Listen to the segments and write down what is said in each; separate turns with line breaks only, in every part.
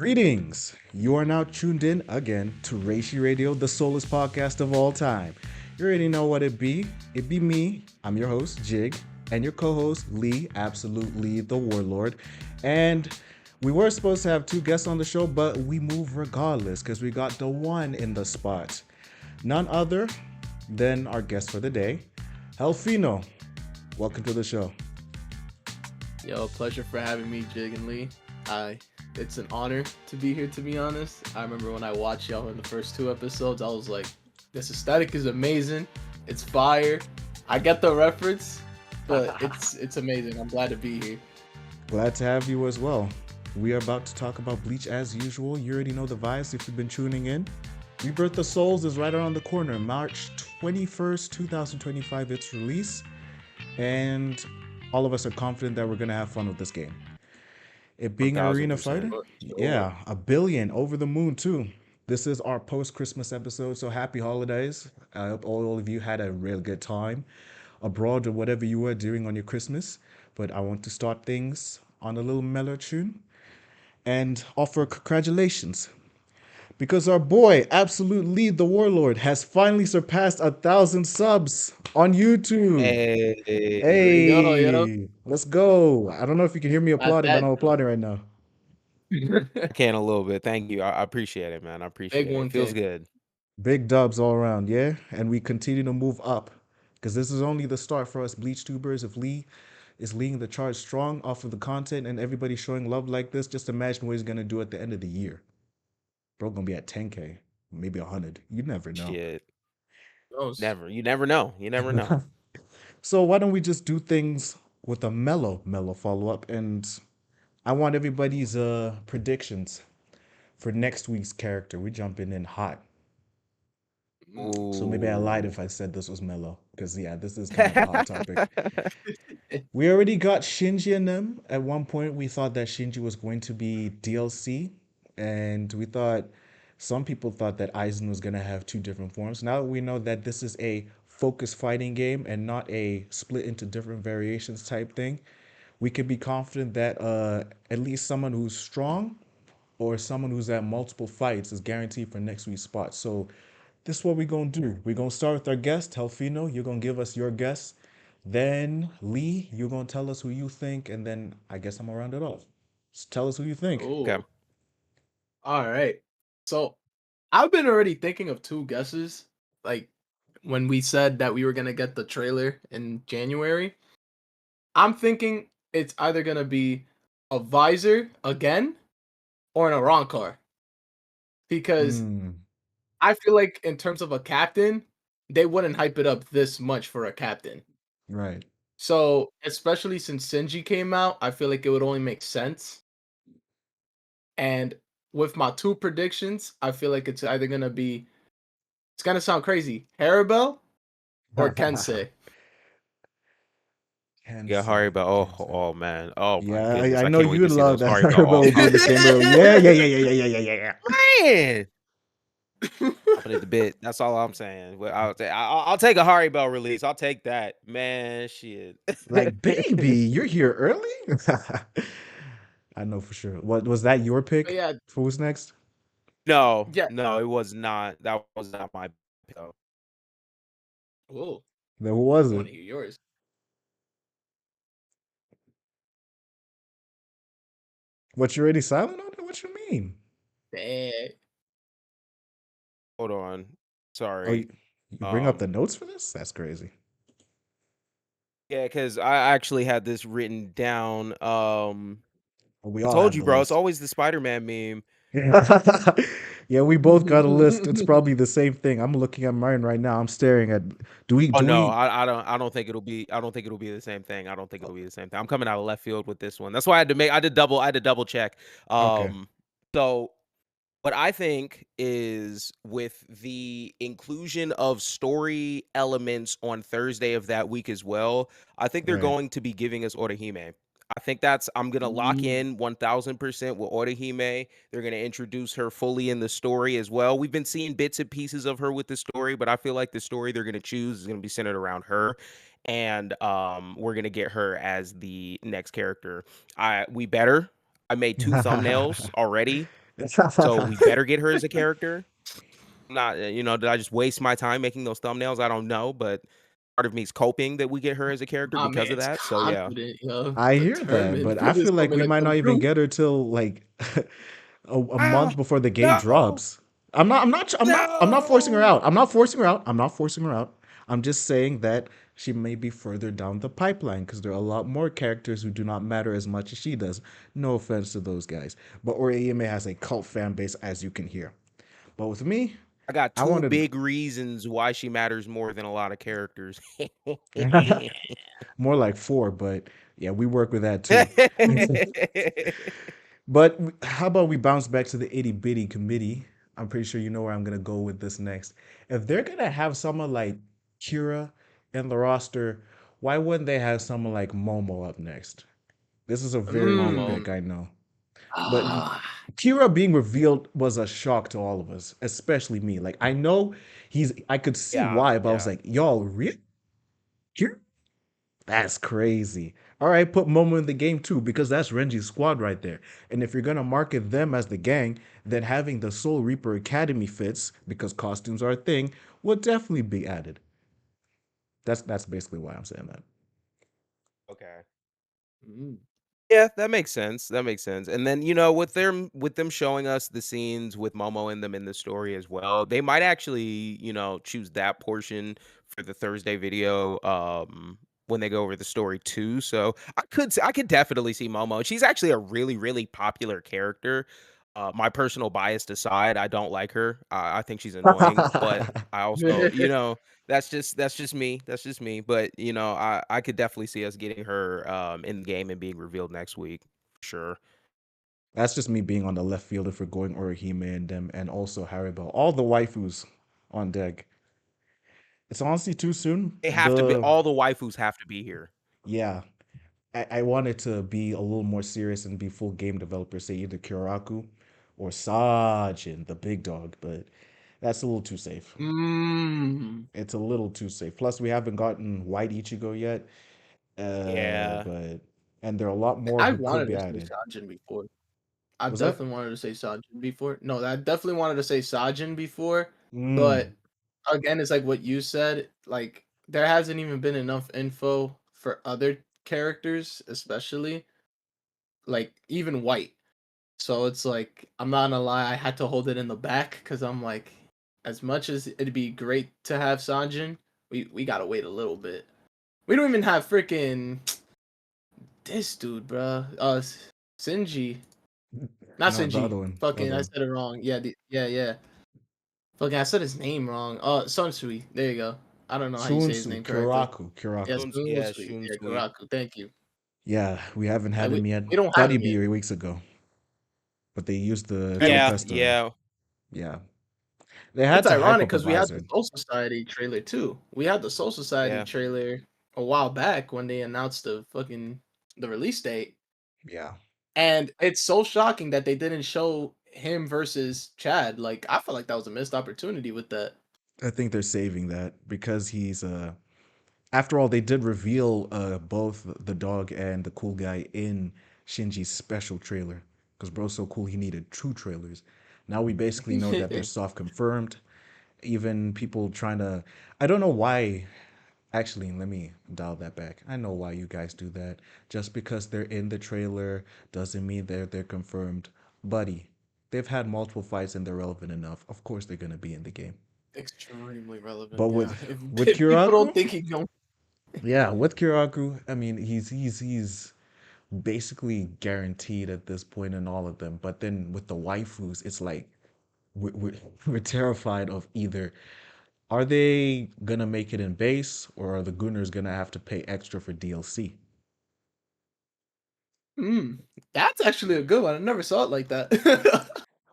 Greetings. You are now tuned in again to Reishi Radio, the soulless podcast of all time. You already know what it be. It be me. I'm your host, Jig, and your co-host, Lee, absolutely the warlord. And we were supposed to have two guests on the show, but we move regardless because we got the one in the spot. None other than our guest for the day, Helphino. Welcome to the show.
Yo, pleasure for having me, Jig and Lee. It's an honor to be here, to be honest. I remember when I watched y'all in the first two episodes, I was like, this aesthetic is amazing. It's fire. I get the reference, but it's amazing. I'm glad to be here.
Glad to have you as well. We are about to talk about Bleach as usual. You already know the vibes if you've been tuning in. Rebirth of Souls is right around the corner. March 21st, 2025, its release. And all of us are confident that we're going to have fun with this game. It being an arena
1000%.
fighter, yeah, a billion, over the moon too. This is our post-Christmas episode, so happy holidays. I hope all of you had a real good time abroad or whatever you were doing on your Christmas. But I want to start things on a little mellow tune and offer congratulations because our boy, absolutely the warlord, has finally surpassed 1,000 subs on YouTube.
There
Hey,
you go, yo.
Hey, let's go. I don't know if you can hear me
Got
applauding, but
that
I'm applauding right now.
I can a little bit. Thank you. I appreciate it, man. I
big
appreciate it. It
one
feels
K.
good.
Big dubs all around, yeah? And we continue to move up because this is only the start for us Bleach tubers. If Lee is leading the charge strong off of the content and everybody showing love like this, just imagine what he's going to do at the end of the year. Bro, going to be at 10K, maybe 100. You never know.
Shit.
Knows.
Never. You never know. You never know.
So why don't we just do things with a mellow follow up? And I want everybody's predictions for next week's character. We jumping in hot. So maybe I lied
Ooh.
if I said this was mellow, because yeah, this is kind of a hot topic. We already got Shinji and them. At one point, we thought that Shinji was going to be DLC, and we thought some people thought that Aizen was going to have two different forms. Now we know that this is a focused fighting game and not a split into different variations type thing. We can be confident that at least someone who's strong or someone who's at multiple fights is guaranteed for next week's spot. So this is what we're gonna do. We're gonna start with our guest, Helfino. You're gonna give us your guess. Then Lee, you're gonna tell us who you think, and then I guess I'm gonna round it off. Just tell us who you think.
Okay.
Oh, all right. So I've been already thinking of two guesses. Like when we said that we were gonna get the trailer in January, I'm thinking it's either gonna be a visor again or an Arankar because
Mm,
I feel like in terms of a captain, they wouldn't hype it up this much for a captain.
right.
So, especially since Sinji came out, I feel like it would only make sense. And with my two predictions, I feel like it's either gonna be it's gonna sound crazy, Haribel or Kensei.
Can't
Yeah,
say.
Harry, but
Can't say.
oh man. Oh my
Yeah,
goodness.
I
I
know
can't wait
you
to see
love
those
that.
Harry Bell.
Herbal
Oh
will do the same little. Yeah, yeah, yeah, yeah, yeah, yeah, yeah, yeah.
man. Popping at the bit. That's all I'm saying. Well, I'll take a Harry Bell release. I'll take that. Man, shit.
Like, baby, you're here early. I know for sure. What was that? Your
But
pick
yeah,
for who's next?
No,
yeah.
no, it was not. That was not my pick. Though.
Oh,
Then who was
I
it?
want to hear yours.
What, you already silent on it? What you mean?
Dang.
Hold on.
Oh,
Sorry.
you bring up the
Um,
notes for this? That's crazy.
yeah, because I actually had this written down.
Well, we
I
all
told
have
you,
the
bro. It's
list.
always the Spider-Man meme.
Yeah, we both got a list. It's probably the same thing. I'm looking at mine right now. I'm staring at. Do we?
Oh
Do
no,
we?
I don't think it'll be. I don't think it'll be the same thing. I don't think it'll be the same thing. I'm coming out of left field with this one. That's why I had to make. I had to double check.
Okay.
So what I think is with the inclusion of story elements on Thursday of that week as well, I think they're
Right.
going to be giving us Orihime. I think that's I'm gonna lock
Ooh.
in 1000% with Orihime. They're gonna introduce her fully in the story as well. We've been seeing bits and pieces of her with the story, but I feel like the story they're gonna choose is gonna be centered around her. And we're gonna get her as the next character. I made two thumbnails already So we better get her as a character. Not, did I just waste my time making those thumbnails? I don't know, but part of me is coping that we get her as a character
My
because of
man's
that. So yeah,
confident, yo,
I hear that,
determined
but
for
I
this
feel like
woman
we
to
might
come
not even
through.
get her till like a
ah,
month before the game
no,
drops. I'm not forcing her
no.
out. I'm not forcing her out. I'm not forcing her out. I'm just saying that she may be further down the pipeline because there are a lot more characters who do not matter as much as she does. No offense to those guys, but Orihime has a cult fan base, as you can hear. But with me,
I got
I
two
wanted
big reasons why she matters more than a lot of characters.
more like four, but yeah, we work with that too. But how about we bounce back to the itty bitty committee? I'm pretty sure you know where I'm gonna go with this next. If they're gonna have someone like Kira in the roster, why wouldn't they have someone like Momo up next? This is a very weird
Momo.
pick, I know. But
Ah,
Kira being revealed was a shock to all of us, especially me. Like I know I could see
Yeah,
why, but I was
yeah.
like, y'all, really? Kira? That's crazy. All right, put Momo in the game too, because that's Renji's squad right there. And if you're gonna market them as the gang, then having the Soul Reaper Academy fits, because costumes are a thing, would definitely be added. That's basically why I'm saying that.
Okay.
mm,
Yeah, that makes sense. That makes sense. And then, with them showing us the scenes with Momo in them in the story as well, they might actually, choose that portion for the Thursday video when they go over the story too. So I could definitely see Momo. She's actually a really, really popular character. My personal bias aside, I don't like her. I think she's annoying, but I also, that's just me. That's just me. But I could definitely see us getting her in the game and being revealed next week. Sure.
That's just me being on the left fielder for going Orihime and them, and also Haribel. All the waifus on deck. It's honestly too soon.
They have to be
The
all the waifus have to be here.
Yeah, I wanted to be a little more serious and be full game developer, say either Kyoraku or Sajin, the big dog, but that's a little too safe.
mm.
It's a little too safe. Plus, we haven't gotten White Ichigo yet,
Yeah.
but and there are a lot more
I
who could
wanted
be
to say
added.
Sajin before. I've
Was that?
definitely wanted to say Sajin before. No, I definitely wanted to say Sajin before,
Mm,
but again, it's like what you said. Like there hasn't even been enough info for other characters, especially like even White. So it's like I'm not gonna lie, I had to hold it in the back because I'm like, as much as it'd be great to have Sanjin, we gotta wait a little bit. We don't even have freaking this dude, bruh. Sinji, not
no, the
Sinji.
other one, the
Fucking,
other
I
one.
said it wrong. Yeah, yeah. Fucking, I said his name wrong. Sunsui. There you go. I don't know how you say his
Sunsu,
name correctly.
Kyoraku.
Yes,
Yeah,
Sunsui.
Shun
Yeah,
Sweet.
Karaku. Thank you.
Yeah, we haven't
Like,
had
we
him yet.
we don't have
Thought
him
he'd be
yet.
3 weeks ago, but they used the
And
Yeah,
Tempesta.
yeah.
Yeah, they had
it's
to hype
ironic
up a
because we had the
Visor.
Soul Society trailer too. We had the Soul Society
Yeah.
trailer a while back when they announced the release date,
Yeah.
and it's so shocking that they didn't show him versus Chad. Like I feel like that was a missed opportunity with that.
I think they're saving that because he's after all they did reveal both the dog and the cool guy in Shinji's special trailer because bro's so cool he needed two trailers. Now we basically know that they're soft confirmed. Even people trying to I don't know why actually let me dial that back. I know why you guys do that. Just because they're in the trailer doesn't mean they're confirmed. Buddy, they've had multiple fights and they're relevant enough. Of course they're gonna be in the game.
Extremely relevant.
But
Yeah.
with
If people don't
Kyoraku,
think he don't.
yeah, with Kyoraku, I mean he's basically guaranteed at this point in all of them. But then with the waifus, it's like we're, we're terrified of either are they gonna make it in base or are the Gunners gonna have to pay extra for DLC?
That's actually a good one. I never saw it like that.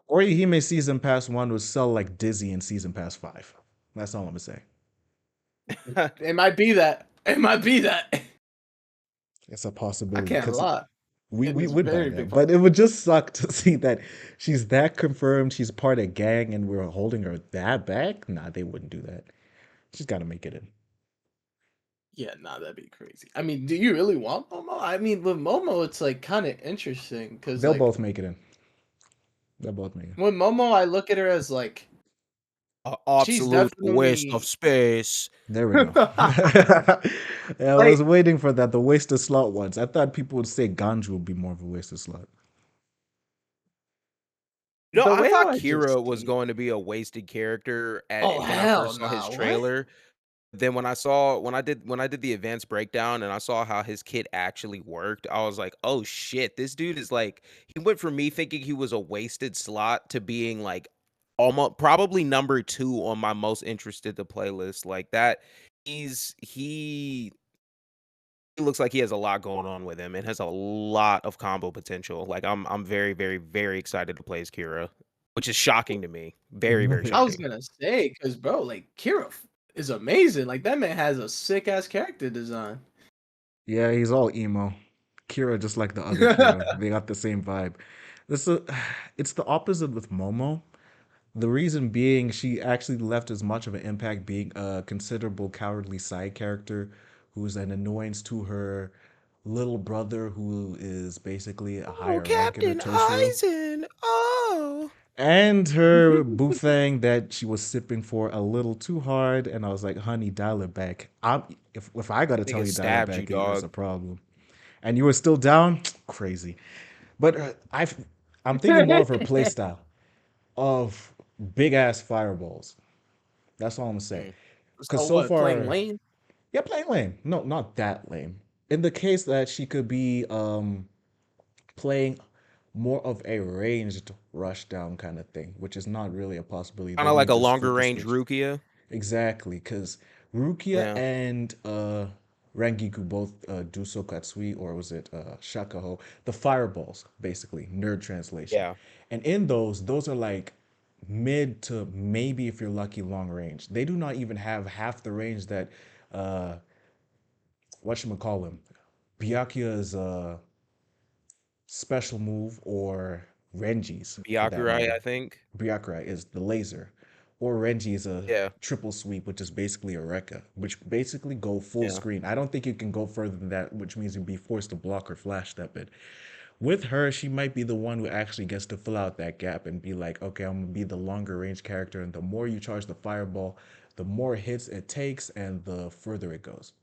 Orihime Season Pass 1 would sell like Dizzy in Season Pass 5. That's all I'm gonna say.
It might be that. It might be that.
It's a
I
possibility
can't
because
lie.
we,
It
we
is
would buy
very
that.
big.
But it would just suck to see that she's that confirmed, she's part of gang, and we're holding her that back. Nah, they wouldn't do that. She's got to make it in.
Yeah, nah, that'd be crazy. I mean, do you really want Momo? I mean, with Momo, it's like kind of interesting because
They'll
like
both make it in. They're both mega.
With Momo, I look at her as like she's
Absolute waste of
definitely
space.
There we go. Yeah, I was
like
waiting for that. The wasted slot ones. I thought people would say Ganju would be more of a wasted slot.
No,
the
I
way how
thought
I just
Kira was
see.
going to be a wasted character
Oh
when I
hell
first saw his
no! What?
trailer. Then when I did the advanced breakdown and I saw how his kit actually worked, I was like, "Oh shit, this dude is like he went from me thinking he was a wasted slot to being like almost probably number 2 on my most interested to playlist." Like that he looks like he has a lot going on with him and has a lot of combo potential. Like I'm very very very excited to play as Kira, which is shocking to me. Very very
I was
shocking.
gonna say, cause bro, like Kira is amazing. Like that man has a sick ass character design.
Yeah, he's all emo. Kira, just like the other Kira, they got the same vibe. This is, it's the opposite with Momo. The reason being, she actually left as much of an impact being a considerable cowardly side character who's an annoyance to her little brother, who is basically a
Oh,
higher rank in her
Captain
Toshiro,
Eisen. Oh.
and her boothang that she was sipping for a little too hard. And I was like, honey, dial it back. If I gotta tell
Nigga
you dial it
stabbed you,
back, there's
dog.
a problem. And you were still down? Crazy. But I'm thinking more of her play style of big ass fireballs. That's all I'm gonna say.
Mm.
Because
So
so
what? Playing
far,
lane?
yeah, playing lame. No, not that lame. In the case that she could be playing more of a ranged rush down kind of thing, which is not really a possibility.
Kind
They
of like
may
a
just
longer
flip the
range
switch.
Rukia.
Exactly, because Rukia
Yeah.
and Rangiku both do Sokatsui, or was it Shakaho? The fireballs, basically, nerd translation.
Yeah.
And in those are like mid to maybe, if you're lucky, long range. They do not even have half the range that uh whatchamacallit, Byakuya's special move, or Renji's for that
Byakurai, I
matter.
think.
Byakuya is the laser, or Renji is a
Yeah.
triple sweep, which is basically a Rekka, which basically go full
Yeah.
screen. I don't think you can go further than that, which means you'd be forced to block or flash step it. With her, she might be the one who actually gets to fill out that gap and be like, okay, I'm gonna be the longer range character, and the more you charge the fireball, the more hits it takes, and the further it goes.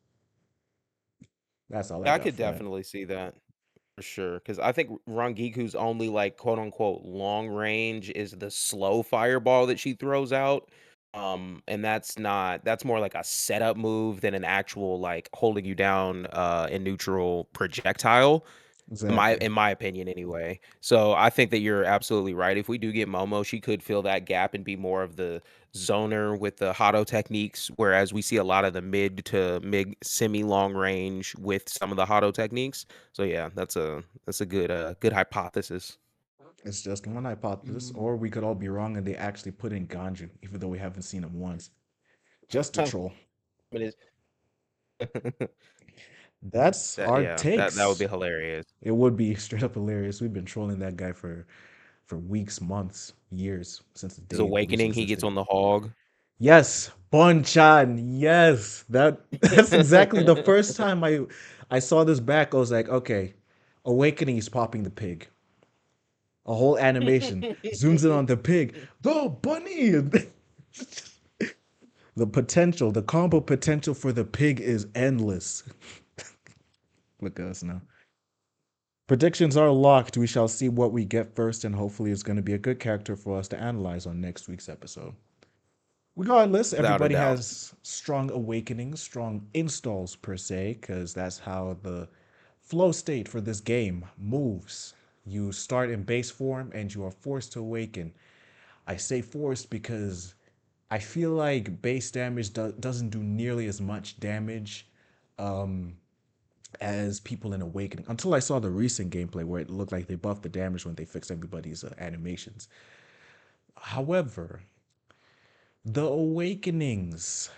That's all I
Yeah, I
got
could
for that.
definitely see that for sure. Because I think Rangiku's only like quote unquote long range is the slow fireball that she throws out. And that's more like a setup move than an actual like holding you down in neutral projectile.
Exactly.
In my opinion anyway. So I think that you're absolutely right. If we do get Momo, she could fill that gap and be more of the zoner with the Hado techniques, whereas we see a lot of the mid semi long range with some of the Hado techniques. So yeah, that's a good hypothesis.
It's just one hypothesis,
Mm.
or we could all be wrong and they actually put in Ganju, even though we haven't seen him once, just to
But
troll.
it's
That's
that
our
yeah, that would be
takes.
hilarious.
It would be straight up hilarious. We've been trolling that guy for weeks, months, years since the
His
day Bleach
awakening, he gets
existed.
on the hog.
Yes, Bon-chan. Yes, that's exactly the first time I saw this back. I was like, okay, Awakening is popping the pig. A whole animation zooms in on the pig. The bunny. The potential, the combo potential for the pig is endless. Look at us now. Predictions are locked. We shall see what we get first, and hopefully, it's going to be a good character for us to analyze on next week's episode. Regardless,
Without a
everybody
doubt.
has strong awakenings, strong installs per se, because that's how the flow state for this game moves. You start in base form and you are forced to awaken. I say forced because I feel like base damage doesn't do nearly as much damage as people in Awakening until I saw the recent gameplay where it looked like they buffed the damage when they fixed everybody's animations. However, the Awakenings,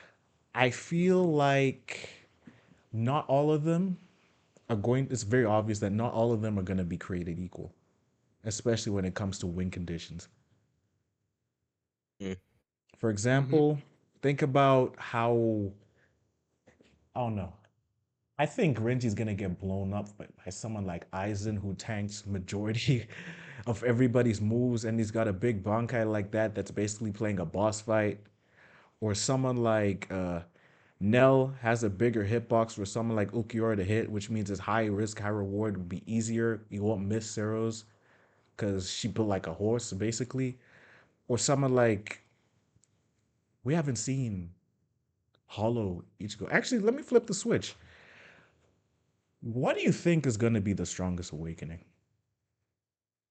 I feel like not all of them are going. It's very obvious that not all of them are going to be created equal, especially when it comes to win conditions.
Mm.
For
Mm-hmm.
example, think about how, I don't know. I think Renji's gonna get blown up by someone like Aizen, who tanks majority of everybody's moves, and he's got a big Bankai like that that's basically playing a boss fight. Or someone like Nell has a bigger hitbox for someone like Ukiura to hit, which means it's high risk, high reward, would be easier. You won't miss Zeros because she built like a horse, basically. Or someone like we haven't seen Hollow Ichigo. Actually, let me flip the switch. What do you think is going to be the strongest awakening?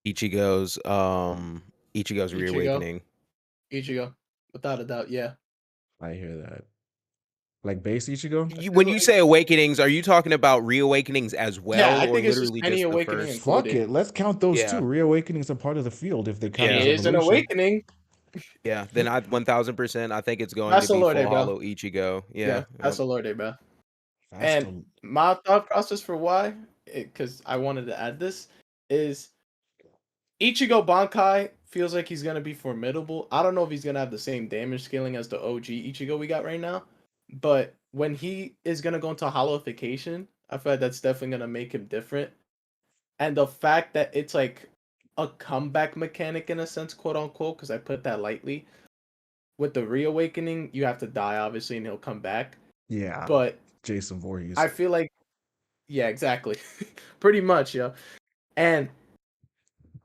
Ichigo's
Ichigo,
reawakening.
Ichigo, without a doubt, yeah.
I hear that. Like base Ichigo?
I
When
feel
you
like,
say awakenings, are you talking about reawakenings as
yeah,
well,
I
or
think it's just
literally
any
just the
awakening
first?
Fuck
included.
it. Let's count those two.
Yeah,
Reawakenings are part of the field if they count as
yeah,
He is an
evolution.
awakening.
yeah. Then I 1000%. I think it's going to
That's a
be
Lorde,
full
bro.
hollow Ichigo.
Yeah,
Yeah,
that's
yep.
a Lorde, bro.
That's
And
the
my thought process for why, because I wanted to add this, is Ichigo Bankai feels like he's gonna be formidable. I don't know if he's gonna have the same damage scaling as the OG Ichigo we got right now, but when he is gonna go into hollowification, I feel like that's definitely gonna make him different. And the fact that it's like a comeback mechanic in a sense, quote unquote, because I put that lightly. With the reawakening, you have to die obviously, and he'll come back.
yeah,
But
Jason Voorhees.
I feel like, yeah, exactly, pretty much, yo. And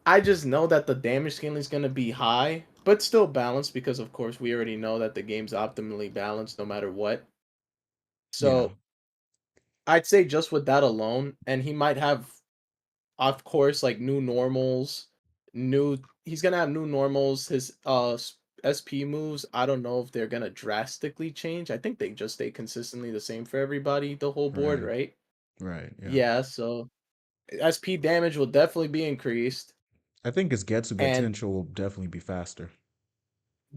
I just know that the damage scaling is going to be high, but still balanced because, of course, we already know that the game's optimally balanced no matter what.
Yeah,
So I'd say just with that alone, and he might have, of course, like new normals, new. He's gonna have new normals. His SP moves. I don't know if they're gonna drastically change. I think they just stay consistently the same for everybody, the whole board,
right,
right?
right, yeah.
Yeah. So SP damage will definitely be increased,
I think his Getsu
and
potential will definitely be faster.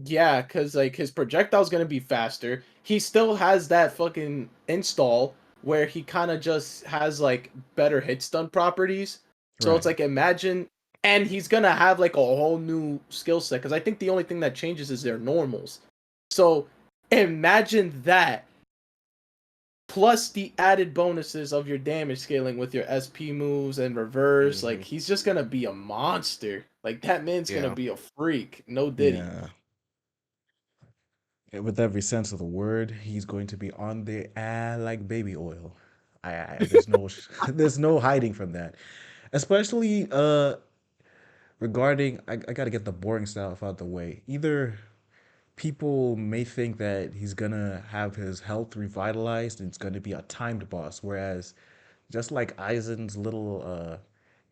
yeah, because like his projectile's gonna be faster. He still has that fucking install where he kind of just has like better hit stun properties. So it's
Right,
like imagine, and he's gonna have like a whole new skill set. Because I think the only thing that changes is their normals. So imagine that plus the added bonuses of your damage scaling with your SP moves and reverse. Like
Hmm.
he's just gonna be a monster. Like that man's gonna
Yeah,
be a freak. No diddy.
yeah. With every sense of the word, he's going to be on the like baby oil. There's no there's no hiding from that. Especially regarding I gotta get the boring stuff out the way. Either people may think that he's gonna have his health revitalized and it's gonna be a timed boss, whereas just like Aizen's little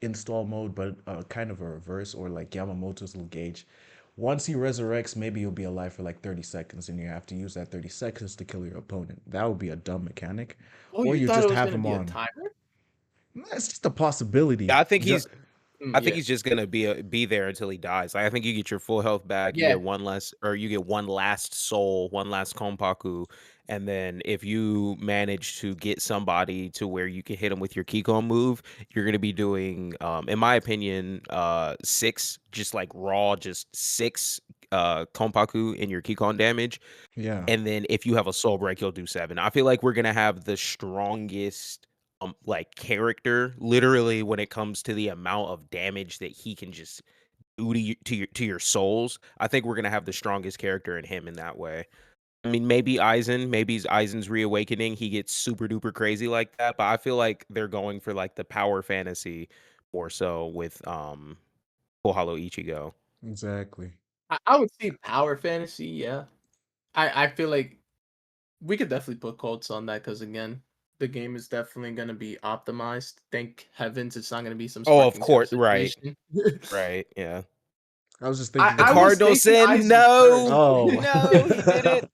install mode, but kind of a reverse, or like Yamamoto's little gauge. Once he resurrects, maybe you'll be alive for like 30 seconds and you have to use that 30 seconds to kill your opponent. That would be a dumb mechanic.
Oh,
Or
you
you
thought it
just
was
have
gonna
him
be a
on.
timer?
It's just a possibility.
yeah. I think
Yeah.
he's just gonna be there until he dies. Like, I think you get your full health back. You
Yeah.
get one less, or you get one last soul, one last kompaku, and then if you manage to get somebody to where you can hit him with your Kikon move, you're gonna be doing, in my opinion, six, just like raw, just six kompaku in your Kikon damage.
Yeah,
And then if you have a soul break, you'll do 7. I feel like we're gonna have the strongest like character literally when it comes to the amount of damage that he can just do to your souls. I think we're gonna have the strongest character in him in that way. I mean, maybe Aizen's reawakening, he gets super duper crazy like that, but I feel like they're going for like the power fantasy more so with Full Hollow Ichigo.
exactly.
I would say power fantasy, yeah. I feel like we could definitely put quotes on that because again, the game is definitely gonna be optimized. Thank heavens it's not gonna be some
Oh, of
sparking cell
course, right.
situation.
Right, yeah.
I was just
I,
thinking
The
I
about.
was
Cardinal
thinking
Sin,
Aizen first.
no,
Oh.
no, he did it.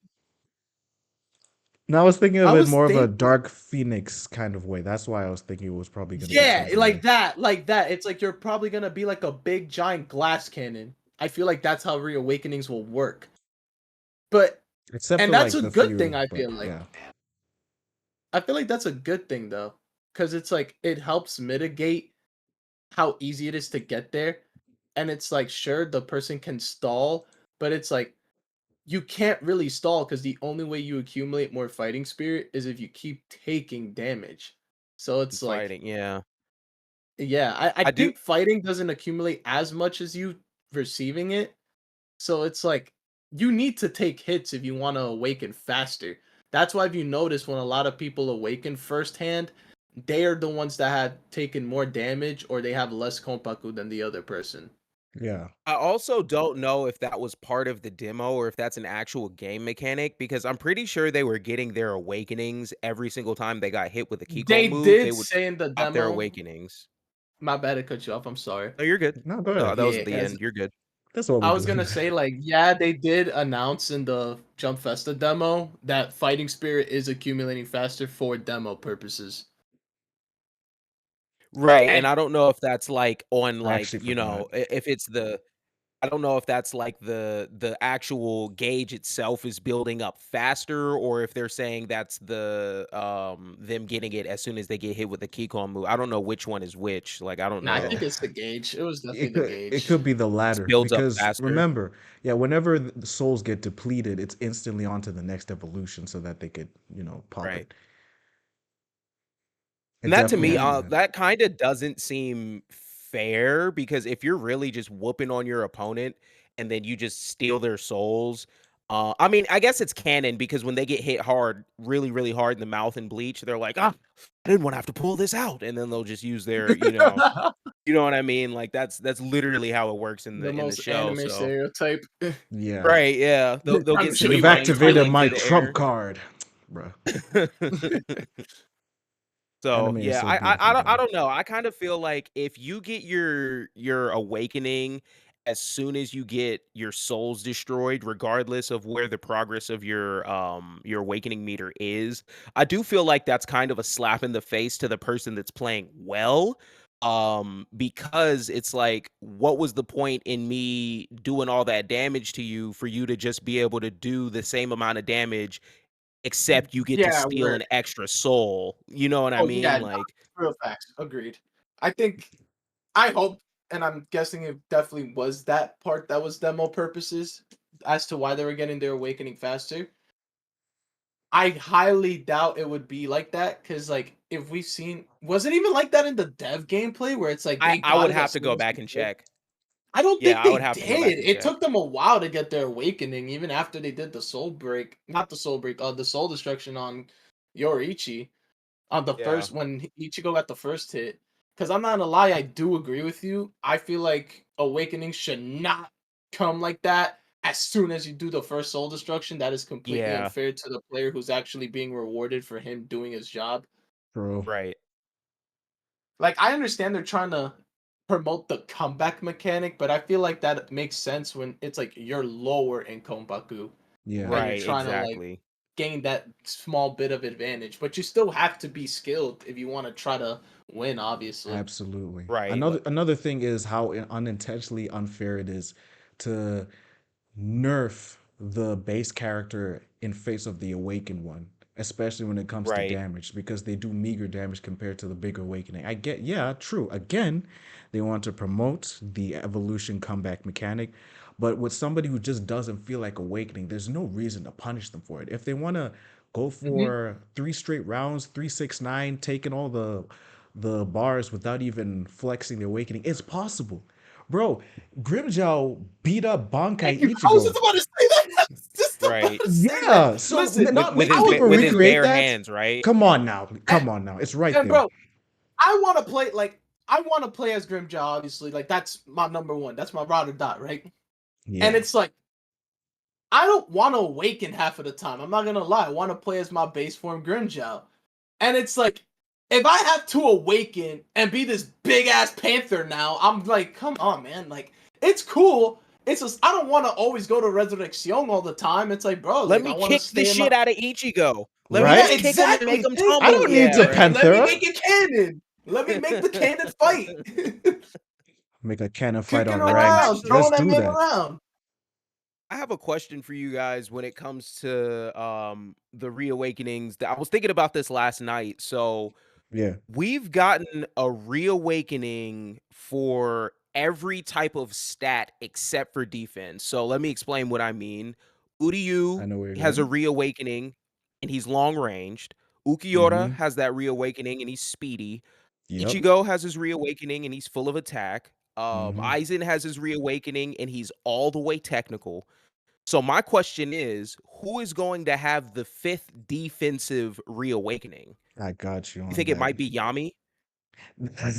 No, I was thinking
I
of it
was
more of a
thinking,
Dark Phoenix kind of way. That's why I was thinking it was probably going to be
yeah,
something
like
like.
that, like that. It's like you're probably gonna be like a big giant glass cannon. I feel like that's how reawakenings will work. But
Except
and
for
that's
like
a
the
good thing,
few,
I
but
feel like.
yeah,
I feel like that's a good thing though. Cause it's like it helps mitigate how easy it is to get there. And it's like sure the person can stall, but it's like you can't really stall because the only way you accumulate more fighting spirit is if you keep taking damage. So
And
it's like
fighting, yeah.
Yeah, I
I do
think fighting doesn't accumulate as much as you receiving it. So it's like you need to take hits if you want to awaken faster. That's why if you notice when a lot of people awaken firsthand, they are the ones that have taken more damage or they have less konpaku than the other person.
Yeah.
I also don't know if that was part of the demo or if that's an actual game mechanic because I'm pretty sure they were getting their awakenings every single time they got hit with a Keycon
They
move. They
did
would
say in the
stop their
demo,
awakenings.
my bad to cut you off, I'm sorry.
No, you're good.
No, go
No,
ahead.
that was
Yeah,
at the
as
end. You're good.
That's what we
I was
do.
gonna say, like, yeah, they did announce in the Jump Festa demo that Fighting Spirit is accumulating faster for demo purposes.
Right, and
And
I don't know if that's like on
I
like,
actually forgot.
if it's the I don't know if that's like the actual gauge itself is building up faster or if they're saying that's them getting it as soon as they get hit with the Keycon move. I don't know which one is which. Like I don't
nah, I
Eh,
think
know.
it's the gauge. It was definitely
It
the
it
gauge.
could be the
It
latter
builds up
because
faster.
remember, yeah, whenever the souls get depleted, it's instantly on to the next evolution so that they could, pop
Right.
it.
And
It
that to
definitely
me,
Hmm.
do that.
that kind of doesn't seem fair because if you're really just whooping on your opponent and then you just steal their souls, I mean, I guess it's canon because when they get hit hard, really, really hard in the mouth and bleach, they're like, ah, I didn't want to have to pull this out, and then they'll just use their, you know what I mean? Like that's literally how it works in
The
the
most
show.
anime
So
stereotype.
Yeah.
right, yeah, they'll
Trying
get
to show
some
you
You've
my
flames
activated
whirling
intelligence.
my
through the
trump
air.
card, bruh.
So,
Anime is
yeah,
so
I
beautifully
I
done.
don't know. I kind of feel like if you get your awakening as soon as you get your souls destroyed, regardless of where the progress of your awakening meter is, I do feel like that's kind of a slap in the face to the person that's playing well. Because it's like, what was the point in me doing all that damage to you for you to just be able to do the same amount of damage except you get to
Yeah,
steal
where
an extra soul, you know what I
oh
mean?
yeah, no,
Like
real facts. Agreed. I think I hope, and I'm guessing it definitely was that part that was demo purposes as to why they were getting their awakening faster. I highly doubt it would be like that because, like, if we've seen, was it even like that in the dev gameplay where it's like they
I
got
would
it
have
as
to
soon
go
as
back
you
and
did?
check.
I don't
Yeah,
think
I would
they
have to go back
did.
and
It
check.
took them a while to get their awakening, even after they did the soul break, not the soul break, the soul destruction on Yoriichi on the
Yeah.
first when Ichigo got the first hit. Because I'm not gonna lie, I do agree with you. I feel like awakening should not come like that as soon as you do the first soul destruction. That is completely
Yeah,
unfair to the player who's actually being rewarded for him doing his job.
True.
right.
Like I understand they're trying to promote the comeback mechanic, but I feel like that makes sense when it's like you're lower in Konbaku
Yeah.
and you're
Right,
trying to like
exactly.
gain that small bit of advantage. But you still have to be skilled if you want to try to win, obviously.
Absolutely.
Right,
Another thing is how unintentionally unfair it is to nerf the base character in face of the awakened one, especially when it comes to
right.
damage, because they do meager damage compared to the bigger awakening. I get, yeah, true. Again, they want to promote the evolution comeback mechanic, but with somebody who just doesn't feel like awakening, there's no reason to punish them for it. If they want to go
Hmm.
for three straight rounds, 369, taking all the bars without even flexing the awakening, it's possible. Bro, Grimjow beat up
Thank
Bankai
you. I was
Ichigo.
just about to say that. I was just about
Right.
to say that.
Yeah, so
Listen,
not
With
making
his
I was
people
with
playing,
his
recreate
bare
that.
hands, right?
Come on now,
and,
come on now. It's right
and
there.
bro, I want to play like I want to play as Grimjaw. Obviously, like that's my number one. That's my ride or die, right? And
Yeah,
it's like I don't want to awaken half of the time. I'm not gonna lie. I want to play as my base form Grimjow. And it's like, if I have to awaken and be this big ass panther now, I'm like, come on, man. Like, it's cool. It's just I don't want to always go to Resurrection all the time. It's like, bro,
Let
like I
me
want to
kick the
stay in my
shit out of Ichigo. Let me
yeah,
just
right?
kick him and make
exactly.
him
Thank
I
tumble.
don't
you.
need
Yeah,
to
right.
Let me
Panthera.
make it canon. Let me make the canon fight.
Make a cannon fight
Kicking
on
I do
ranked.
around,
actually
Let's
throwing that
do
man
that.
around.
I have a question for you guys when it comes to the reawakenings. I was thinking about this last night. So
Yeah,
we've gotten a reawakening for every type of stat except for defense. So let me explain what I mean.
I
Uryu
know where you're
has a
going.
reawakening and he's long ranged. Ukiura
Mm-hmm.
has that reawakening and he's speedy.
Yep.
Ichigo has his reawakening and he's full of attack.
Hmm.
Aizen has his reawakening and he's all the way technical. So my question is, who is going to have the fifth defensive reawakening?
I got you
You
on
think it
that.
might be Yami?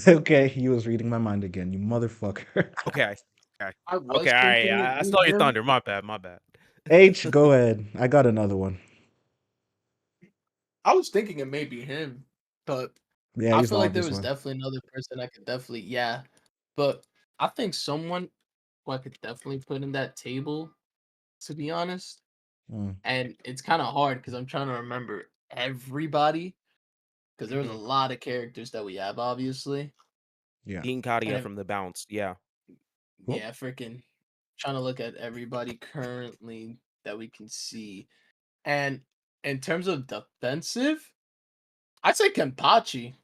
Okay, he was reading my mind again, you motherfucker.
Okay. Okay.
I
Okay.
was
All right.
thinking
I
it'd
stole
be
your
him.
thunder. My bad. My bad.
H, go ahead. I got another one.
I was thinking it may be him, but
Yeah,
I
he's the
feel like there
obvious
was
one.
definitely another person I could definitely, yeah. But I think someone who I could definitely put in that table, to be honest.
Mm,
And it's kind of hard because I'm trying to remember everybody because there was a
Mhm.
lot of characters that we have, obviously.
yeah.
Dean
And
Kadia from the bounce. Yeah.
Cool.
yeah, freaking trying to look at everybody currently that we can see. And in terms of defensive, I'd say Kenpachi.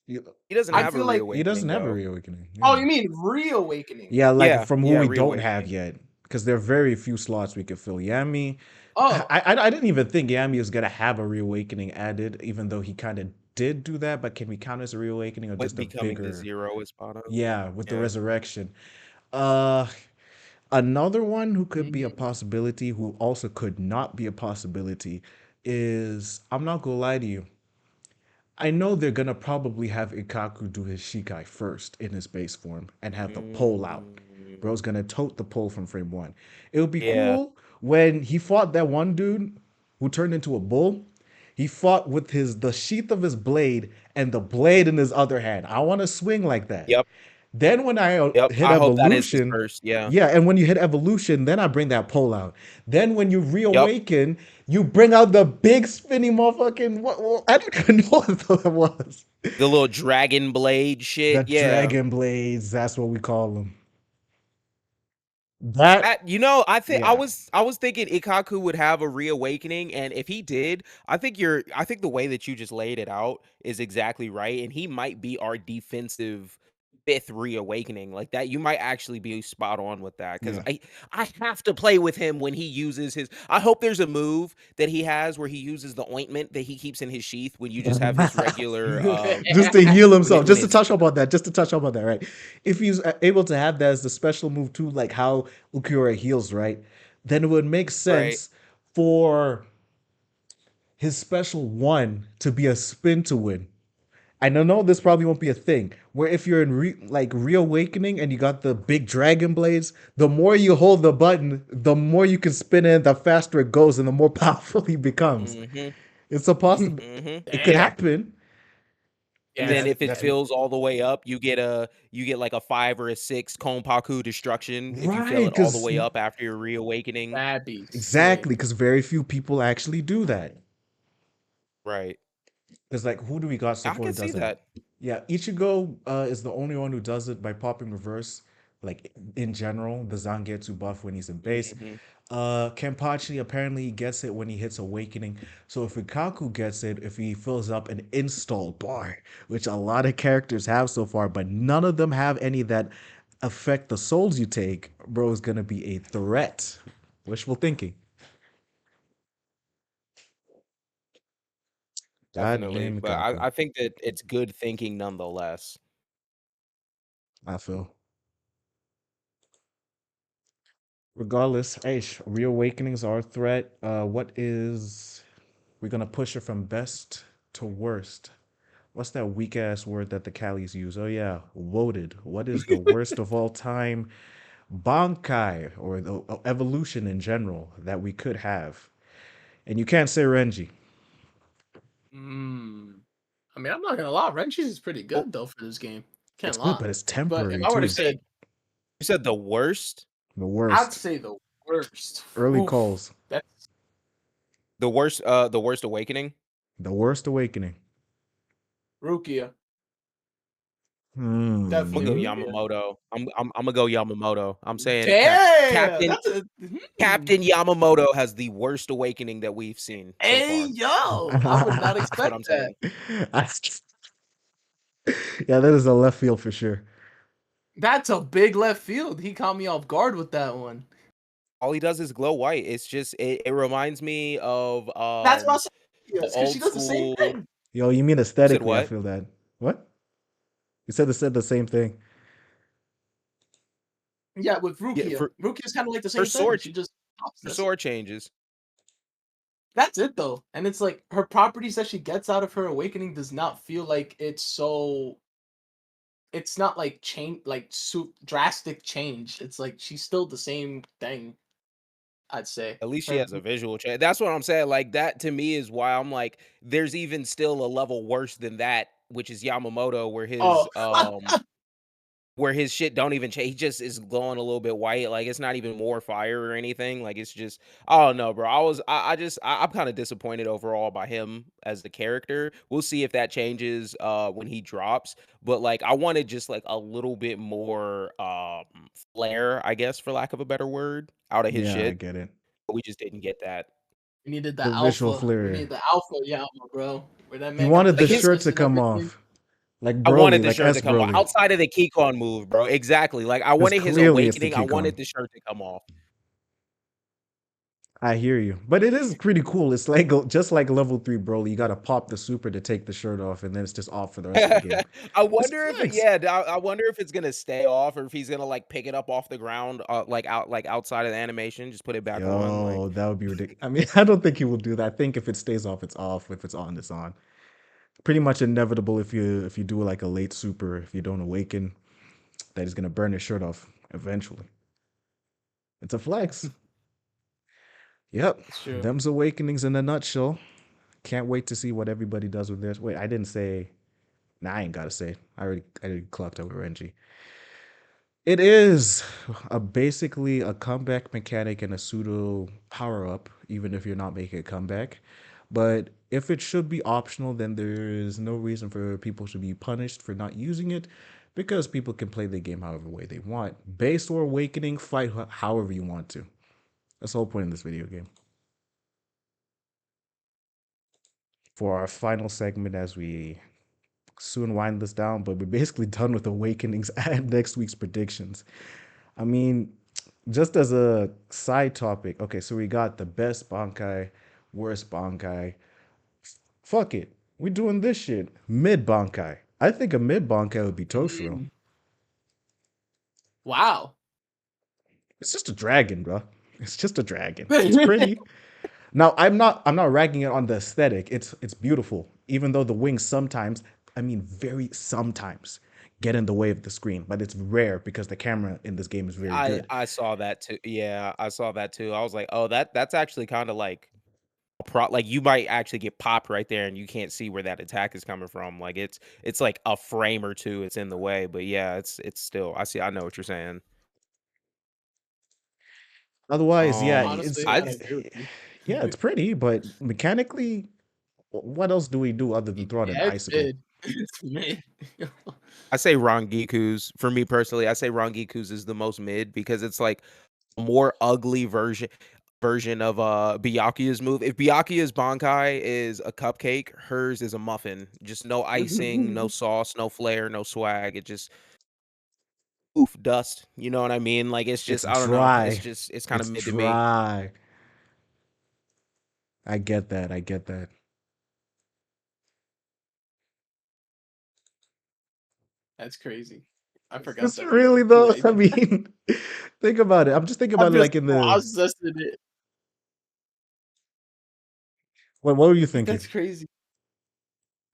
You-
He doesn't
I
Like,
have a
feel like,
he doesn't
reawakening
have a
though.
reawakening.
oh,
Yeah.
you mean reawakening?
Yeah, like
Yeah.
from who
Yeah.
we don't have
Reawakening.
yet, because there are very few slots we could fill. Yami,
Oh,
I didn't even think Yami was gonna have a reawakening added, even though he kind of did do that. But can we count as a reawakening or
With
just a
becoming the
bigger?
zero espada.
Yeah, with the
Yeah.
resurrection. Uh, Another one who could be a
mm,
possibility, who also could not be a possibility, is I'm not gonna lie to you. I know they're gonna probably have Ikaku do his Shikai first in his base form and have the pole out.
Mm,
Bro's gonna tote the pole from frame one. It would be
yeah.
cool when he fought that one dude who turned into a bull. He fought with the sheath of his blade and the blade in his other hand. I want to swing like that.
Yep.
Then when I
Yep.
hit
I hope that is his
evolution,
first. Yeah.
yeah, and when you hit evolution, then I bring that pole out. Then when you
Yep.
reawaken, you bring out the big spinny motherfucking what I don't even know what that was.
The little dragon blade
The
shit. Yeah.
dragon blades, that's what we call them. That
I think I
yeah.
was I was thinking Ikaku would have a reawakening, and if he did, I think the way that you just laid it out is exactly right, and he might be our defensive fifth reawakening. Like that, you might actually be spot on with that because
Yeah.
I have to play with him when he uses his. I hope there's a move that he has where he uses the ointment that he keeps in his sheath when you just have his regular
Just to heal himself,
when
just to
it's
touch up on that, right? If he's able to have that as the special move too, like how Ukura heals, right? Then it would make
right.
sense for his special one to be a spin to win. I don't know this probably won't be a thing. Where if you're in like reawakening and you got the big dragon blades, the more you hold the button, the more you can spin it, the faster it goes, and the more powerful he becomes.
Mm-hmm.
It's a possible.
Mm-hmm.
It could
damn.
happen.
And
Yeah,
then if it
that,
fills all the way up, you get like a 5 or a 6 Konpaku destruction if you fill
Right,
it all the
because
way up after your reawakening.
that'd be
exactly,
sick.
because very few people actually do that.
Right.
Because like, who do we got so
I
far who
can see
does it?
that.
Yeah, Ichigo is the only one who does it by popping reverse. Like in general, the Zangetsu buff when he's in base.
Mhm.
Kenpachi apparently gets it when he hits Awakening. So if Ikaku gets it, if he fills up an install bar, which a lot of characters have so far, but none of them have any that affect the souls you take, bro, is gonna be a threat. Wishful thinking. God
Definitely.
damn
But
Ikaku.
I think that it's good thinking nonetheless.
I feel. Regardless, hey, reawakenings are a threat. What is we're gonna push it from best to worst? What's that weak ass word that the Callies use? Oh yeah, woted. What is the worst of all time Bankai or the evolution in general that we could have? And you can't say Renji.
Mm. I mean, I'm not gonna lie, Renchi's is pretty
Well,
good though for this game.
It's
Can't
good,
lie.
but it's
But if
temporary
I were to
you're
too.
say,
saying you said the worst?
The
I'd
worst.
say the worst.
Early
Oof,
calls.
that's
The worst awakening?
The worst awakening.
Rukia.
Hmm.
I'm gonna
Definitely
go
You?
Rukia.
Yamamoto. I'm gonna go Yamamoto. I'm saying
Damn,
Captain
that's a
Captain Yamamoto has the worst awakening that we've seen so
Hey
far.
yo, I would not
That's what
expect
I'm
that.
saying.
I- yeah, that is a left field for sure.
That's a big left field. He caught me off guard with that one.
All he does is glow white. It's just it reminds me of
That's what I said.
the
Yes, because she
old
does the same
school
thing.
Yo, you mean
You said
aesthetically? I
what?
feel that. What? You said the same thing.
Yeah, with
Yeah,
Rukia. Rukia's kind of like the
her
same thing.
sword
She just pops.
her
That's it.
sword changes.
That's it though. And it's like her properties that she gets out of her awakening does not feel like it's so. It's not like change, like drastic change. It's like she's still the same thing. I'd say.
At least she
Her.
has a visual change. That's what I'm saying. Like that to me is why I'm like, there's even still a level worse than that, which is Yamamoto,
Oh,
where his shit don't even change. He just is glowing a little bit white. Like it's not even more fire or anything. Like it's just, I don't know, bro. I'm kind of disappointed overall by him as the character. We'll see if that changes when he drops. But like I wanted just like a little bit more flair, I guess, for lack of a better word, out of his
Yeah, I
shit.
get it.
But we just didn't get that.
we needed the
The visual
alpha. We
flair.
needed the alpha Yama, bro. Where that
He
man got
wanted
the
the
Like his
shirt to
princess and
come
everything.
off. Like
I
Broly,
wanted the
like
shirt
S
to come off
Broly.
outside of the Keycon move, bro. Exactly. Like I
Because
wanted his
clearly it's the
awakening. I
Keycon.
wanted the shirt to come off.
I hear you. But it is pretty cool. It's like just like level 3 Broly. You gotta pop the super to take the shirt off, and then it's just off for the rest of the game.
I
It's
wonder if
flex.
I wonder if it's gonna stay off or if he's gonna like pick it up off the ground, like outside of the animation, just put it back on. Like
Yo, that would be ridiculous. I mean, I don't think he will do that. I think if it stays off, it's off. If it's on, it's on. Pretty much inevitable if you do like a late super, if you don't awaken, that he's gonna burn his shirt off eventually. It's a flex. Yep.
It's true.
Them's awakenings in a nutshell. Can't wait to see what everybody does with this. Wait, I didn't say. Nah, I ain't gotta say. I already clocked over Renji. It is basically a comeback mechanic and a pseudo power up, even if you're not making a comeback. But if it should be optional, then there is no reason for people to be punished for not using it, because people can play the game however way they want. Base or awakening, fight however you want to. That's the whole point of this video game. For our final segment, as we soon wind this down, but we're basically done with awakenings and next week's predictions. I mean, just as a side topic, okay, so we got the best Bankai, worst Bankai. Fuck it. We're doing this shit. Mid Bankai. I think a mid Bankai would be Toshiro.
Mm. Wow.
It's just a dragon, bro. It's just a dragon. It's pretty. Now, I'm not ragging it on the aesthetic. It's beautiful. Even though the wings sometimes, I mean very sometimes, get in the way of the screen, but it's rare because the camera in this game is very good.
I saw that too. Yeah, I saw that too. I was like, oh, that's actually kind of like like you might actually get popped right there and you can't see where that attack is coming from. Like it's like a frame or two it's in the way, but yeah, it's still I know what you're saying.
Otherwise, yeah,
Honestly, I
I
gotta agree with you.
yeah, it's pretty, but mechanically, what else do we do other than throw out an
Yeah, it's
icicle?
mid. It's mid.
I say Rangiku's for me personally. I say Rangiku's is the most mid because it's like a more ugly version of Byakuya's move. If Byakuya's Bankai is a cupcake, hers is a muffin. Just no icing, no sauce, no flair, no swag. It just oof dust. You know what I mean? Like it's
It's
just I don't know.
dry.
It's kind of
It's
mid to me.
dry. I get that. I get that.
That's crazy. I forgot
It's
that we
really
do
though.
like
I
that.
mean, think about it. I'm just thinking
I'm
about it
just
like in the.
processing it.
What were you thinking?
That's crazy.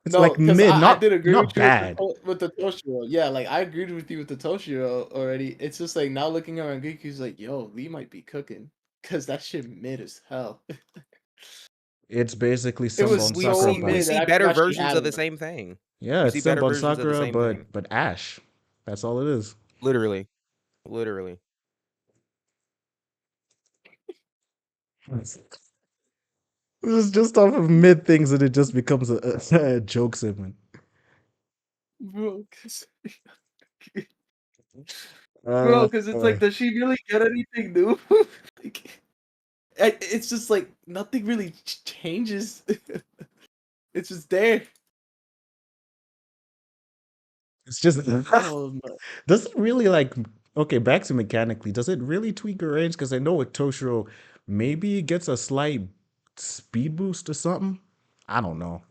It's
No,
like
because
mid,
I did agree with
not
you with
bad.
with the Toshiro. Yeah, like I agreed with you with the Toshiro already. It's just like now looking at Rangiku's like, yo, Lee might be cooking. Cause that shit mid as hell.
It's basically
It was
Sunbone Sakura,
so
We
mid
but
that
see
I
better
forgot she
versions
had
of the
one.
same thing.
yeah,
We
it's
see better
Sunbone
versions of the
Sakura,
same thing.
but Ash. That's all it is.
Literally. Literally.
This is just off of mid things, and it just becomes a joke segment.
Bro, cause,
Uh,
bro, cause it's like,
boy.
does she really get anything new? Like, it's just like nothing really changes. It's just there.
It's just
Oh my.
does it really like okay, back to mechanically, does it really tweak your range? Because I know with Toshiro, maybe it gets a slight speed boost or something. I don't know.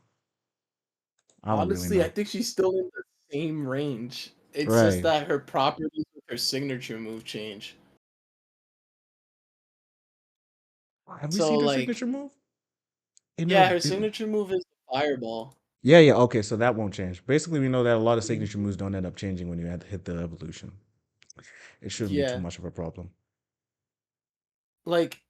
I don't really
Honestly, I
know.
think she's still in the same range. It's just
Right.
that her properties with her signature move change.
Have we
So
seen her
like,
signature move in her?
yeah, her signature move is fireball.
Yeah, yeah. Okay, so that won't change. Basically, we know that a lot of signature
Mhm.
moves don't end up changing when you hit the evolution. It shouldn't be too
Yeah,
much of a problem.
like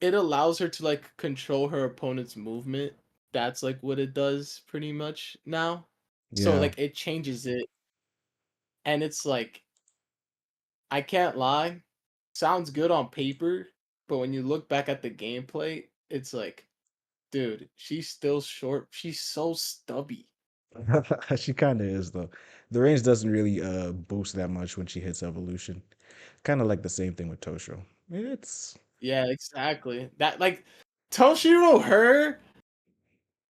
it allows her to like control her opponent's movement. That's like what it does pretty much now. So
Yeah,
like it changes it, and it's like I can't lie, sounds good on paper, but when you look back at the gameplay, it's like, dude, she's still short. She's so stubby.
she kind of is though. The range doesn't really boost that much when she hits evolution. Kind of like the same thing with Tosho. It's
Yeah, exactly. That like Toshiro her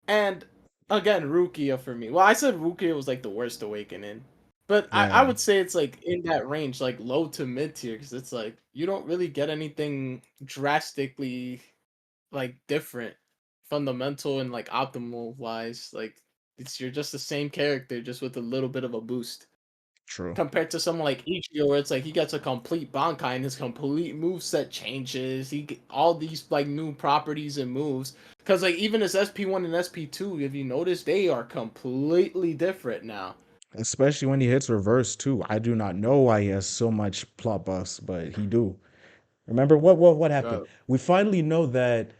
and again Rukia for me. Well, I said Rukia was like the worst awakening. But I
right.
would say it's like in that range, like low to mid tier, because it's like you don't really get anything drastically like different, fundamental and like optimal wise. Like it's you're just the same character, just with a little bit of a boost.
True.
Compared to someone like Ichigo, where it's like he gets a complete Bankai and his complete move set changes. All these like new properties and moves. Because like even his SP1 and SP2, if you notice, they are completely different now.
Especially when he hits reverse too. I do not know why he has so much plot buffs, but he do. Remember what happened?
Bro,
We finally know that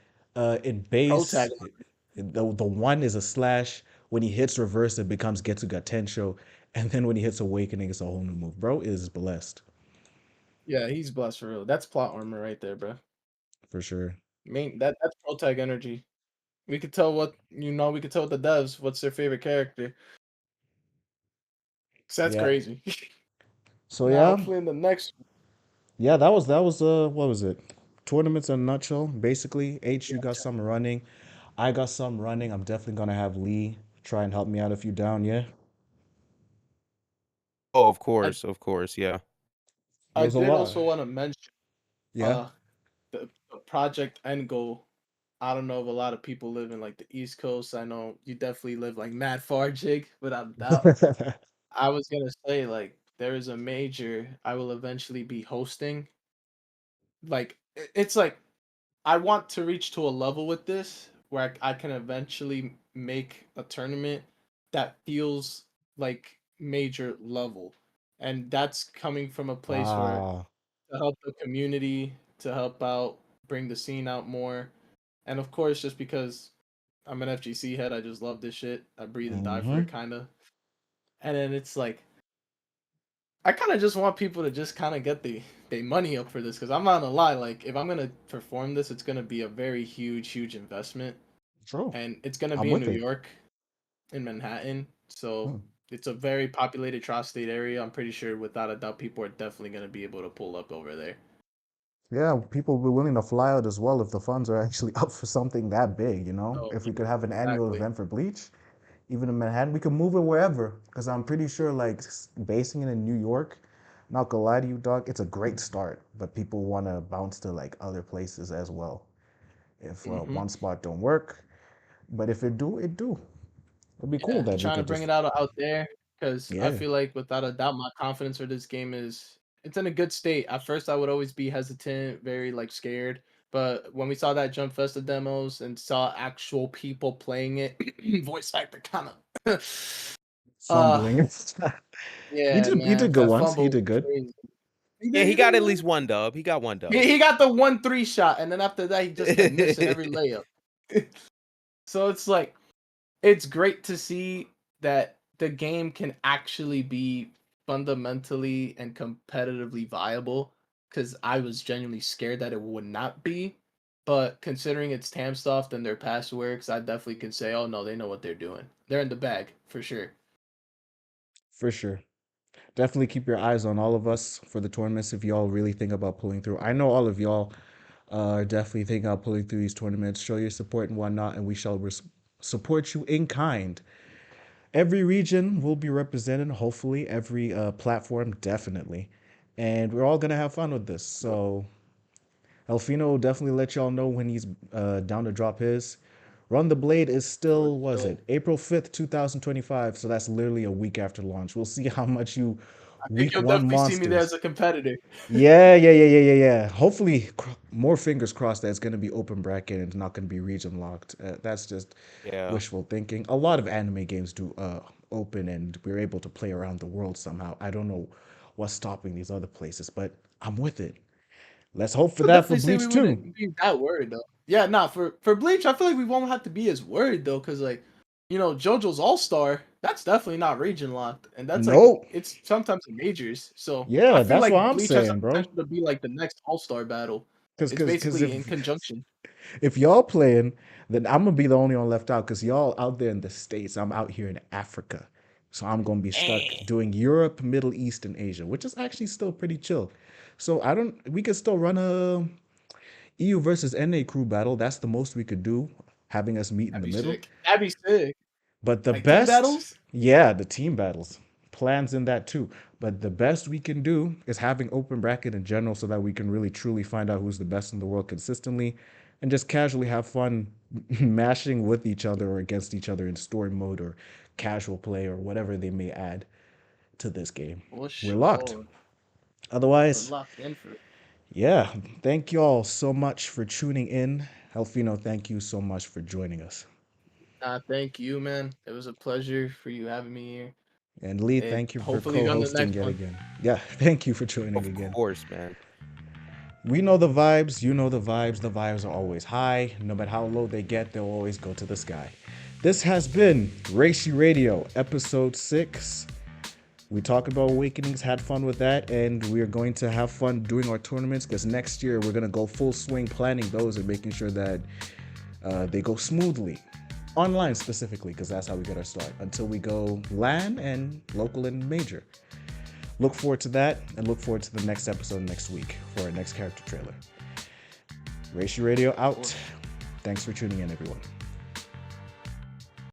in base
protagonist.
the one is a slash. When he hits reverse, it becomes Getsuga Tensho, and then when he hits awakening, it's a whole new move. Bro is blessed
Yeah, he's blessed for real. That's plot armor right there, bro.
for sure.
That's protag energy. We could tell what we could tell the devs what's their favorite character. 'Cause that's
Yeah.
crazy.
So
Now
yeah,
hopefully in the next
yeah, that was what was it? Tournaments in a nutshell. Basically, H, you got some running. I got some running. I'm definitely gonna have Lee try and help me out if you down. Yeah.
Oh,
I
of course, yeah.
There
I
was a
did
lot.
also want to mention
Yeah.
uh the project end goal. I don't know if a lot of people live in like the East Coast. I know you definitely live like mad far, Jig, without a doubt. I was gonna say like there is a major I will eventually be hosting. Like it's like I want to reach to a level with this where I can eventually make a tournament that feels like major level. And that's coming from a place where
Ah,
to help the community, to help out, bring the scene out more. And of course, just because I'm an FGC head, I just love this shit. I breathe and die for
mm-hmm.
it, kind of. And then it's like, I kind of just want people to just kind of get the money up for this because I'm not gonna lie, like if I'm gonna perform this, it's gonna be a very huge investment,
True.
and it's gonna
I'm
be in
with
New
it.
York, in Manhattan, so
Hmm.
it's a very populated tri-state area. I'm pretty sure, without a doubt, people are definitely gonna be able to pull up over there.
Yeah, people will be willing to fly out as well if the funds are actually up for something that big, you know?
Oh,
If we
yeah,
could have an annual
exactly.
event for Bleach, even in Manhattan, we could move it wherever. Because I'm pretty sure, like, basing it in New York, not gonna lie to you, dog, it's a great start. But people want to bounce to, like, other places as well. If
Mm-hmm.
one spot don't work, but if it do, it do. It'd be cool
Yeah,
that we
trying to
could
bring
just,
it out there because I
yeah,
feel like without a doubt, my confidence for this game is it's in a good state. At first, I would always be hesitant, very like scared. But when we saw that Jump Festa demos and saw actual people playing it, voice actor kind of, uh,
fumbling.
yeah,
He
man,
did good
that
once. He
fumble was
did good.
crazy.
Yeah, he
He did
got at
one.
least one dub. He got one
He,
dub.
he got the 1-3 shot, and then after that, he just kept missing every layup. So it's like it's great to see that the game can actually be fundamentally and competitively viable because I was genuinely scared that it would not be. But considering it's Tamsoft and their past works, I definitely can say, oh no, they know what they're doing. They're in the bag for sure.
For sure. Definitely keep your eyes on all of us for the tournaments if y'all really think about pulling through. I know all of y'all are definitely thinking about pulling through these tournaments. Show your support and whatnot, and we shall support you in kind. Every region will be represented, hopefully, every platform, definitely. And we're all going to have fun with this. So, Helphino will definitely let y'all know when he's down to drop his. Run the Blade is
For
still, was
sure.
it April 5th, 2025? So that's literally a week after launch. We'll see how much you
I think
week
you'll
one
definitely see me there as
monsters.
a competitor.
Yeah. Hopefully, more fingers crossed that it's going to be open bracket and it's not going to be region locked. That's just
Yeah.
wishful thinking. A lot of anime games do open and we're able to play around the world somehow. I don't know what's stopping these other places, but I'm with it. Let's hope for
I'll
that for
definitely say we
Bleach too.
wouldn't be that worried though. Yeah, nah, for Bleach, I feel like we won't have to be as worried though, because like, JoJo's All Star, that's definitely not region locked, and that's like
Nope.
it's sometimes in majors. So I
Yeah,
feel
that's what
like
I'm
Bleach has the
saying, bro.
potential to be like the next All Star battle. It's
Because
basically in
if
conjunction.
if y'all playing, then I'm gonna be the only one left out. Because y'all out there in the States, I'm out here in Africa, so I'm gonna be stuck
Eh.
doing Europe, Middle East, and Asia, which is actually still pretty chill. So I don't. We could still run a EU versus NA crew battle. That's the most we could do, having us meet in
That'd
the
be
middle.
sick. That'd be sick.
But the
Like team
best,
battles.
yeah, the team battles, plans in that too. But the best we can do is having open bracket in general so that we can really truly find out who's the best in the world consistently and just casually have fun mashing with each other or against each other in story mode or casual play or whatever they may add to this game.
For
We're locked.
sure. We're
Otherwise,
locked in for it.
yeah, thank you all so much for tuning in. Helphino, thank you so much for joining us.
Thank you, man. It was a pleasure for you having me here.
And Lee,
And
thank you for
hopefully on the
co-hosting
next
yet
one.
again. Yeah, thank you for joining
Of
again.
course, man.
We know the vibes, you know the vibes. The vibes are always high. No matter how low they get, they'll always go to the sky. This has been Reishi Radio, episode 6. We talked about awakenings, had fun with that, and we are going to have fun doing our tournaments because next year we're going to go full swing planning those and making sure that they go smoothly. Online specifically, because that's how we get our start. Until we go LAN and local and major. Look forward to that and look forward to the next episode next week for our next character trailer. Reishi Radio out. Thanks for tuning in, everyone.